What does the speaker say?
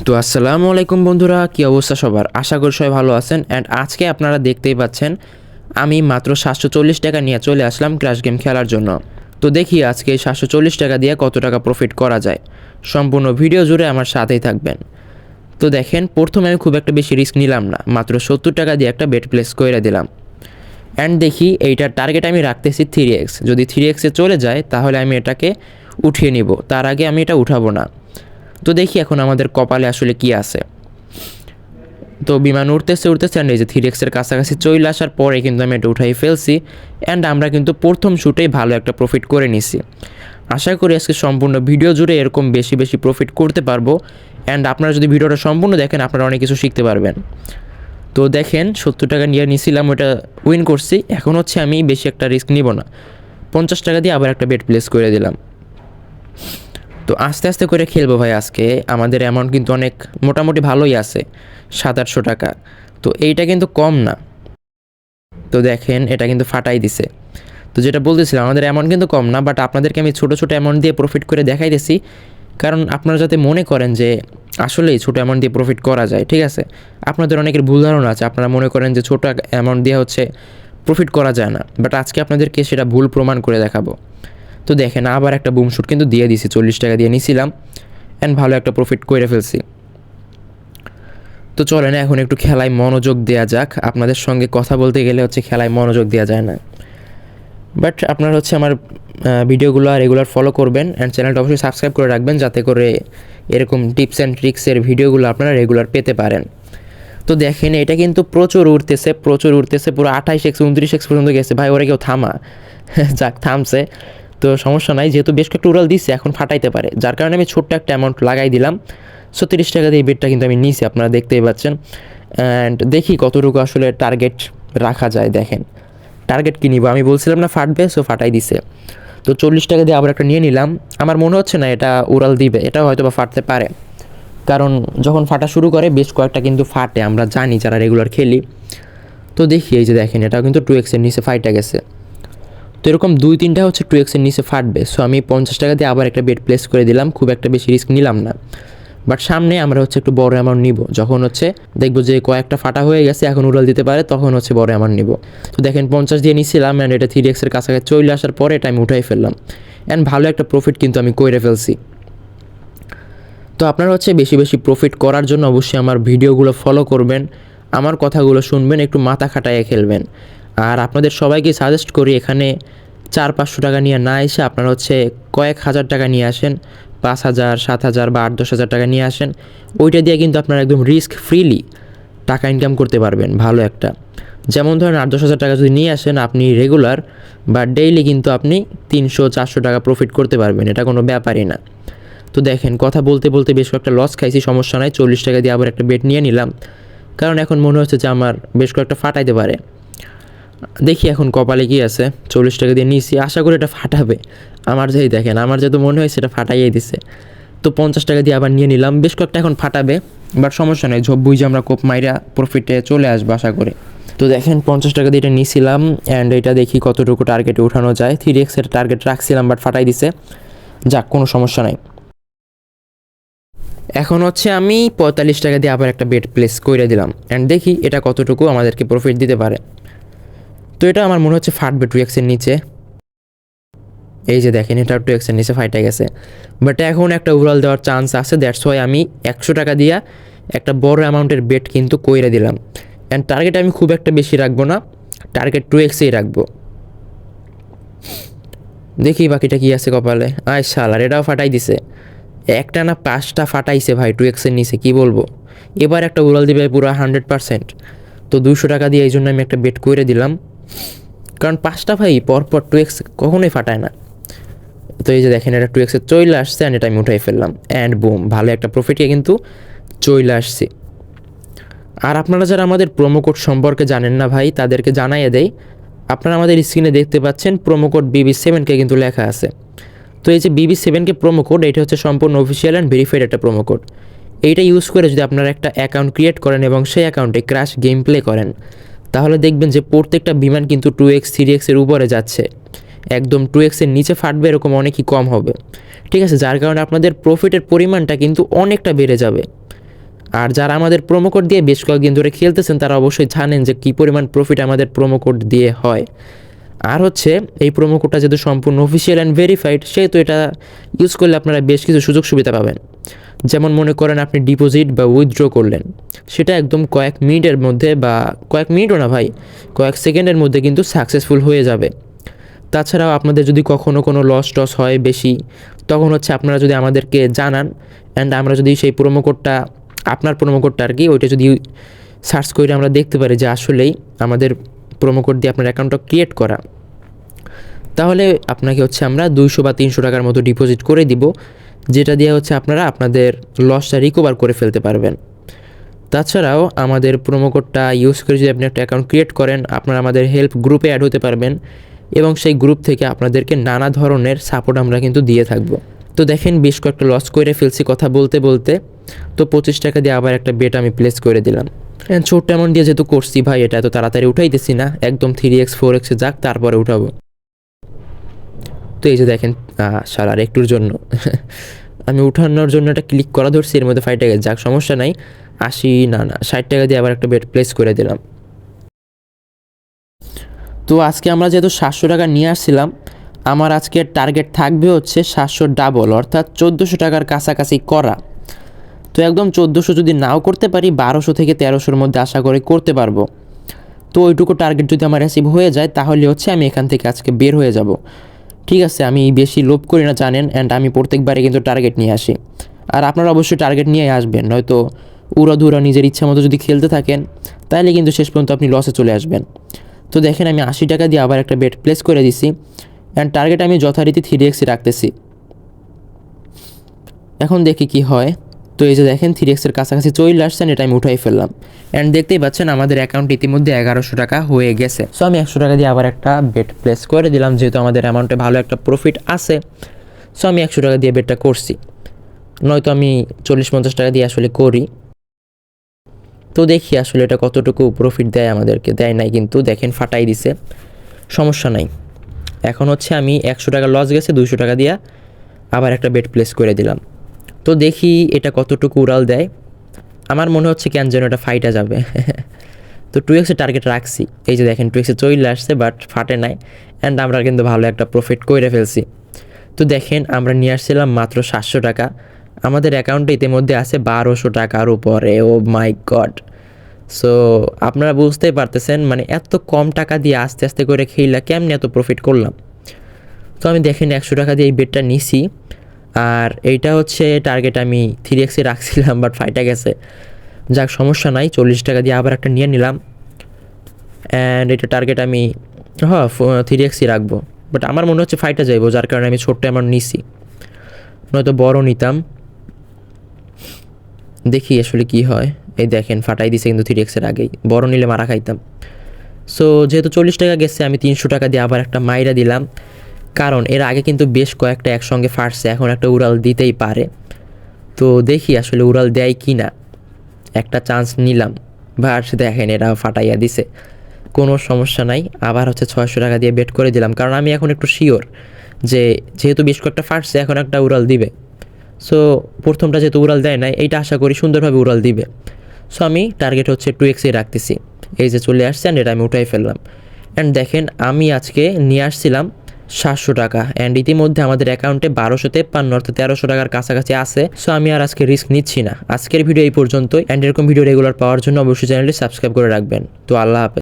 তো আসসালামু আলাইকুম বন্ধুরা, কী অবস্থা সবার? আশা করি সবাই ভালো আছেন। অ্যান্ড আজকে আপনারা দেখতেই পাচ্ছেন আমি মাত্র 740 টাকা নিয়ে চলে আসলাম ক্র্যাশ গেম খেলার জন্য। তো দেখি আজকে এই 740 টাকা দিয়ে কত টাকা প্রফিট করা যায়। সম্পূর্ণ ভিডিও জুড়ে আমার সাথেই থাকবেন। তো দেখেন, প্রথমে আমি খুব একটা বেশি রিস্ক নিলাম না, মাত্র 70 টাকা দিয়ে একটা বেট প্লেস করে দিলাম। অ্যান্ড দেখি এইটার টার্গেট আমি রাখতেছি 3x। যদি 3x চলে যায় তাহলে আমি এটাকে উঠিয়ে নিব, তার আগে আমি এটা উঠাবো না। তো দেখি এখন আমাদের কপালে আসলে কি আছে। তো বিমান উঠতেছে অ্যান্ড এই যে 3x কাছাকাছি চলে আসার পরে কিন্তু আমি এটা উঠাই ফেলছি। অ্যান্ড আমরা কিন্তু প্রথম শুটেই ভালো একটা প্রফিট করে নিছি। আশা করি আজকে সম্পূর্ণ ভিডিও জুড়ে এরকম বেশি বেশি প্রফিট করতে পারবো। অ্যান্ড আপনারা যদি ভিডিওটা সম্পূর্ণ দেখেন আপনারা অনেক কিছু শিখতে পারবেন। তো দেখেন, 70 টাকা নিয়ে নিয়েছিলাম, ওটা উইন করছি। এখন হচ্ছে আমি বেশি একটা রিস্ক নিব না, 50 টাকা দিয়ে আবার একটা বেট প্লেস করে দিলাম। তো আস্তে আস্তে করে খেলবো ভাই। আজকে আমাদের অ্যামাউন্ট কিন্তু অনেক মোটামুটি ভালোই আছে, 700-800 টাকা। তো এইটা কিন্তু কম না। তো দেখেন, এটা কিন্তু ফাটাই দিছে। তো যেটা বলতেছিলাম, আমাদের অ্যামাউন্ট কিন্তু কম না, বাট আপনাদেরকে আমি ছোটো ছোটো অ্যামাউন্ট দিয়ে প্রফিট করে দেখাইতেছি, কারণ আপনারা যাতে মনে করেন যে আসলেই ছোটো অ্যামাউন্ট দিয়ে প্রফিট করা যায়। ঠিক আছে, আপনাদের অনেকের ভুল ধারণা আছে, আপনারা মনে করেন যে ছোটো অ্যামাউন্ট দিয়ে হচ্ছে প্রফিট করা যায় না, বাট আজকে আপনাদেরকে সেটা ভুল প্রমাণ করে দেখাবো। তো দেখেন, আবার একটা বুম শুট কিন্তু দিয়ে দিছি, 40 টাকা দিয়ে নিয়েছিলাম। অ্যান্ড ভালো একটা প্রফিট করে ফেলছি। তো চলেন এখন একটু খেলায় মনোযোগ দেওয়া যাক। আপনাদের সঙ্গে কথা বলতে গেলে হচ্ছে খেলায় মনোযোগ দেওয়া যায় না, বাট আপনারা হচ্ছে আমার ভিডিওগুলো রেগুলার ফলো করবেন। অ্যান্ড চ্যানেলটা অবশ্যই সাবস্ক্রাইব করে রাখবেন, যাতে করে এরকম টিপস অ্যান্ড ট্রিক্সের ভিডিওগুলো আপনারা রেগুলার পেতে পারেন। তো দেখেন, এটা কিন্তু প্রচুর উঠতেছে, পুরো 28x 29x পর্যন্ত গেছে ভাই। ওরা কেউ থামা যাক, থামছে তো সমস্যা নাই, যেহেতু বেশ কয়েকটা উড়াল দিচ্ছে এখন ফাটাইতে পারে, যার কারণে আমি ছোট্ট একটা অ্যামাউন্ট লাগাই দিলাম। 30 টাকা দিয়ে এই বেটটা কিন্তু আমি নিয়েছি, আপনারা দেখতেই পাচ্ছেন। অ্যান্ড দেখি কতটুকু আসলে টার্গেট রাখা যায়। দেখেন, টার্গেট কী নিব, আমি বলছিলাম না ফাটবে, সো ফাটাই দিছে। তো 40 টাকা দিয়ে আবার একটা নিয়ে নিলাম। আমার মনে হচ্ছে না এটা উড়াল দিবে, এটা হয়তো বা ফাটতে পারে, কারণ যখন ফাটা শুরু করে বেশ কয়েকটা কিন্তু ফাটে, আমরা জানি যারা রেগুলার খেলি। তো দেখি, এই যে দেখেন, এটাও কিন্তু 2x নিচে ফাইটা গেছে। তো এরকম 2-3টা হচ্ছে 2x নিচে ফাটবে। সো আমি 50 টাকা দিয়ে আবার একটা বেট প্লেস করে দিলাম, খুব একটা বেশি রিস্ক নিলাম না। বাট সামনে আমরা হচ্ছে একটু বড় অ্যামাউন্ট নিব, যখন হচ্ছে দেখবো যে কয়েকটা ফাটা হয়ে গেছে, এখন উড়াল দিতে পারে, তখন হচ্ছে বড় অ্যামাউন্ট নিব। তো দেখেন, 50 দিয়ে নিয়েছিলাম, অ্যান্ড এটা 3x কাছাকাছি চলে আসার পরে এটা আমি উঠাই ফেললাম। অ্যান্ড ভালো একটা প্রফিট কিন্তু আমি করে ফেলছি। তো আপনারা হচ্ছে বেশি বেশি প্রফিট করার জন্য অবশ্যই আমার ভিডিওগুলো ফলো করবেন, আমার কথাগুলো শুনবেন, একটু মাথা খাটাইয়ে খেলবেন। আর আপনাদের সবাইকে সাজেস্ট করি, এখানে 400-500 টাকা নিয়ে না এসে আপনারা হচ্ছে কয়েক হাজার টাকা নিয়ে আসেন, 5,000, 7,000 বা 8-10,000 টাকা নিয়ে আসেন। ওইটা দিয়ে কিন্তু আপনারা একদম রিস্ক ফ্রিলি টাকা ইনকাম করতে পারবেন ভালো একটা। যেমন ধরেন 8-10,000 টাকা যদি নিয়ে আসেন, আপনি রেগুলার বা ডেইলি কিন্তু আপনি 300-400 টাকা প্রফিট করতে পারবেন, এটা কোনো ব্যাপারই না। তো দেখেন, কথা বলতে বলতে বেশ কয়েকটা লস খাইছি, সমস্যা নাই। 40 টাকা দিয়ে আবার একটা বেট নিয়ে নিলাম, কারণ এখন মনে হচ্ছে যে আমার বেশ কয়েকটা ফাটাইতে পারে। দেখি এখন কপালে কি আছে। 40 টাকা দিয়ে নিয়েছি, আশা করি এটা ফাটাবে। আমার যেই দেখেন, আমার যেহেতু মনে হয় সেটা ফাটাইয়ে দিছে। তো 50 টাকা দিয়ে আবার নিয়ে নিলাম, বেশ কয়েকটা এখন ফাটাবে, বাট সমস্যা নেই, ঝোপ বুঝে আমরা কোপ মাইরা প্রফিটে চলে আসবো আশা করি। তো দেখেন, 50 টাকা দিয়ে এটা নিয়েছিলাম। অ্যান্ড এটা দেখি কতটুকু টার্গেটে উঠানো যায়। 3x টার্গেট রাখছিলাম, বাট ফাটাই দিছে। যাক, কোনো সমস্যা নাই। এখন হচ্ছে আমি 45 টাকা দিয়ে আবার একটা বেট প্লেস করে দিলাম। অ্যান্ড দেখি এটা কতটুকু আমাদেরকে প্রফিট দিতে পারে। তো এটা আমার মনে হচ্ছে ফাটবে 2x নিচে। এই যে দেখেন, এটা 2x নিচে ফাইটা গেছে, বাট এখন একটা উড়াল দেওয়ার চান্স আছে। দ্যাটস ওয়াই আমি 100 টাকা দিয়ে একটা বড় অ্যামাউন্টের বেট কিন্তু কইরে দিলাম। অ্যান্ড টার্গেট আমি খুব একটা বেশি রাখবো না, টার্গেট 2xই রাখবো। দেখি বাকিটা কি আছে কপালে। আয় শালার, এটাও ফাটাই দিছে। একটা না 5টা ফাটাইছে ভাই 2x নিচে, কি বলবো। এবার একটা উড়াল দিবে পুরো 100%। তো 200 টাকা দিয়ে এই জন্য আমি একটা বেট করে দিলাম, কারণ 5টা ভাই পরপর 2x কখনোই ফাটায় না। তো এই যে দেখেন, এটা 2x চলে আসছে, অ্যান্ড এটা আমি উঠাই ফেললাম। অ্যান্ড বুম, ভালো একটা প্রফিটে কিন্তু চলে আসছে। আর আপনারা যারা আমাদের প্রোমো কোড সম্পর্কে জানেন না ভাই, তাদেরকে জানাইয়ে দেয়। আপনারা আমাদের স্ক্রিনে দেখতে পাচ্ছেন প্রোমো কোড BB7K কিন্তু লেখা আছে। তো এই যে BB7K প্রোমো কোড, এটা হচ্ছে সম্পূর্ণ অফিসিয়াল অ্যান্ড ভেরিফাইড একটা প্রোমো কোড। এইটা ইউজ করে যদি আপনারা একটা অ্যাকাউন্ট ক্রিয়েট করেন এবং সেই অ্যাকাউন্টে ক্র্যাশ গেম প্লে করেন, তাহলে দেখবেন যে প্রত্যেকটা বিমান কিন্তু 2x 3x উপরে যাচ্ছে, একদম 2x নিচে ফাটবে এরকম অনেকই কম হবে। ঠিক আছে, যার কারণে আপনাদের প্রফিটের পরিমাণটা কিন্তু অনেকটা বেড়ে যাবে। আর যারা আমাদের প্রোমো কোড দিয়ে বেশ কয়েকদিন ধরে খেলতেছেন তারা অবশ্যই জানেন যে কী পরিমাণ প্রফিট আমাদের প্রোমো কোড দিয়ে হয়। আর হচ্ছে এই প্রোমো কোডটা যেহেতু সম্পূর্ণ অফিসিয়াল অ্যান্ড ভেরিফাইড, সেহেতু এটা ইউজ করলে আপনারা বেশ কিছু সুযোগ সুবিধা পাবেন। যেমন মনে করেন আপনি ডিপোজিট বা উইথড্র করলেন, সেটা একদম কয়েক মিনিটের মধ্যে, বা কয়েক মিনিটও না ভাই, কয়েক সেকেন্ডের মধ্যে কিন্তু সাকসেসফুল হয়ে যাবে। তাছাড়াও আপনাদের যদি কখনও কোনো লস টস হয় বেশি, তখন হচ্ছে আপনারা যদি আমাদেরকে জানান, অ্যান্ড আমরা যদি সেই প্রোমো কোডটা, আপনার প্রোমো কোডটা আর কি, ওইটা যদি সার্চ করে আমরা দেখতে পারি যে আসলেই আমাদের প্রোমো কোড দিয়ে আপনার অ্যাকাউন্টটা ক্রিয়েট করা, তাহলে আপনাকে হচ্ছে আমরা 200 বা 300 টাকার মতো ডিপোজিট করে দিব, যেটা দিয়ে হচ্ছে আপনারা আপনাদের লসটা রিকভার করে ফেলতে পারবেন। তাছাড়াও আমাদের প্রোমো কোডটা ইউজ করে যদি আপনি একটা অ্যাকাউন্ট ক্রিয়েট করেন, আপনারা আমাদের হেল্প গ্রুপে অ্যাড হতে পারবেন, এবং সেই গ্রুপ থেকে আপনাদেরকে নানা ধরনের সাপোর্ট আমরা কিন্তু দিয়ে থাকবো। তো দেখেন বেশ কয়েকটা লস করে ফেলছি কথা বলতে বলতে। তো 25 টাকা দিয়ে আবার একটা বেট আমি প্লেস করে দিলাম। ছোট্ট অ্যামাউন্ট দিয়ে যেহেতু করছি ভাই, এটা এত তাড়াতাড়ি উঠাইতেছি না, একদম 3x 4x যাক তারপরে উঠাবো। তো এই যে দেখেন শালার একটুর জন্য আমি উঠানোর জন্য একটা ক্লিক করা ধরছি, এর মধ্যে 5 টাকা, যাক সমস্যা নাই। 60 টাকা দিয়ে আবার একটা বেট প্লেস করে দিলাম। তো আজকে আমরা যেহেতু 700 টাকা নিয়ে আসছিলাম, আমার আজকের টার্গেট থাকবে হচ্ছে 700 ডাবল, অর্থাৎ 1400 টাকার কাছাকাছি করা। তো একদম 1400 যদি নাও করতে পারি, 1200 থেকে 1300-র মধ্যে আশা করে করতে পারবো। তো ওইটুকু টার্গেট যদি আমার অ্যাচিভ হয়ে যায়, তাহলে হচ্ছে আমি এখান থেকে আজকে বের হয়ে যাব। ঠিক আছে, আমি বেশি লোভ করি না জানেন, অ্যান্ড আমি প্রত্যেকবারে কিন্তু টার্গেট নিয়ে আসি। আর আপনারা অবশ্যই টার্গেট নিয়ে আসবেন, নয়তো উড়াধুরা নিজের ইচ্ছা মতো যদি খেলতে থাকেন, তাহলে কিন্তু শেষ পর্যন্ত আপনি লসে চলে আসবেন। তো দেখেন আমি 80 টাকা দিয়ে আবার একটা বেট প্লেস করে দিছি, অ্যান্ড টার্গেট আমি যথারীতি 3x রাখতেছি। এখন দেখি কি হয়। তো এই যে দেখেন 3x কাছাকাছি চলে আসছেন, এটা আমি উঠাই ফেললাম, অ্যান্ড দেখতেই পাচ্ছেন আমাদের অ্যাকাউন্ট ইতিমধ্যে 1100 টাকা হয়ে গেছে। সো আমি 100 টাকা দিয়ে আবার একটা বেট প্লেস করে দিলাম, যেহেতু আমাদের অ্যামাউন্টে ভালো একটা প্রফিট আছে। সো আমি 100 টাকা দিয়ে বেটটা করছি, নয়তো আমি 40-50 টাকা দিয়ে আসলে করি। তো দেখি আসলে এটা কতটুকু প্রফিট দেয় আমাদেরকে, দেয় নাই কিন্তু, দেখেন ফাটাই দিছে, সমস্যা নাই। এখন হচ্ছে আমি 100 টাকা লস গেছে, 200 টাকা দিয়ে আবার একটা বেট প্লেস করে দিলাম। তো দেখি এটা কতটুকু উড়াল দেয়। আমার মনে হচ্ছে কেন যেন এটা ফাইটা যাবে তো 2x টার্গেট রাখছি, এই যে দেখেন 2x চলে আসছে, বাট ফাটে নাই, অ্যান্ড আমরা কিন্তু ভালো একটা প্রফিট করে ফেলছি। তো দেখেন আমরা নিয়ে আসছিলাম মাত্র 700 টাকা, আমাদের অ্যাকাউন্টে ইতিমধ্যে আছে 1200 টাকার উপরে। ও মাই গড। সো আপনারা বুঝতেই পারতেছেন, মানে এত কম টাকা দিয়ে আস্তে আস্তে করে খেললা কেমনি এত প্রফিট করলাম। তো আমি দেখেন 100 টাকা দিয়ে এই বেটটা নিছি, আর এইটা হচ্ছে টার্গেট আমি 3x রাখছিলাম, বাট ফাইটা গেছে, যাক সমস্যা নাই। 40 টাকা দিয়ে আবার একটা নিয়ে নিলাম, অ্যান্ড এটা টার্গেট আমি 3x রাখবো, বাট আমার মনে হচ্ছে ফাইটা যাইবো, যার কারণে আমি ছোট্ট অ্যামাউন্ট নিছি, নয়তো বড় নিতাম। দেখি আসলে কি হয়। এই দেখেন ফাটাই দিছে কিন্তু 3x আগেই, বড় নিলে মারা খাইতাম। সো যেহেতু 40 টাকা গেছে, আমি 300 টাকা দিয়ে আবার একটা মাইরা দিলাম, কারণ এর আগে কিন্তু বেশ কয়েকটা একসঙ্গে ফাটছে, এখন একটা উড়াল দিতেই পারে। তো দেখি আসলে উড়াল দেয় কি না, একটা চান্স নিলাম, বাট দেখেন এরা ফাটাইয়া দিছে, কোনো সমস্যা নাই। আবার হচ্ছে 600 টাকা দিয়ে বেট করে দিলাম, কারণ আমি এখন একটু শিওর যে যেহেতু বেশ কয়েকটা ফাটছে, এখন একটা উড়াল দিবে। সো প্রথমটা যেহেতু উড়াল দেয় নাই, এইটা আশা করি সুন্দরভাবে উড়াল দিবে। সো আমি টার্গেট হচ্ছে 2x রাখতেছি, এই যে চলে আসছে, অ্যান্ড এটা আমি উঠাই ফেললাম। অ্যান্ড দেখেন আমি আজকে নিয়ে আসছিলাম 700 টাকা, অ্যান্ড ইতিমধ্যে আমাদের অ্যাকাউন্টে 1253 অর্থাৎ 1300 টাকার কাছাকাছি আছে। সো আমি আর আজকে রিস্ক নিচ্ছি না। আজকের ভিডিও এই পর্যন্তই, অ্যান্ড এরকম ভিডিও রেগুলার পাওয়ার জন্য অবশ্যই চ্যানেলটি সাবস্ক্রাইব করে রাখবেন। তো আল্লাহ হাফেজ।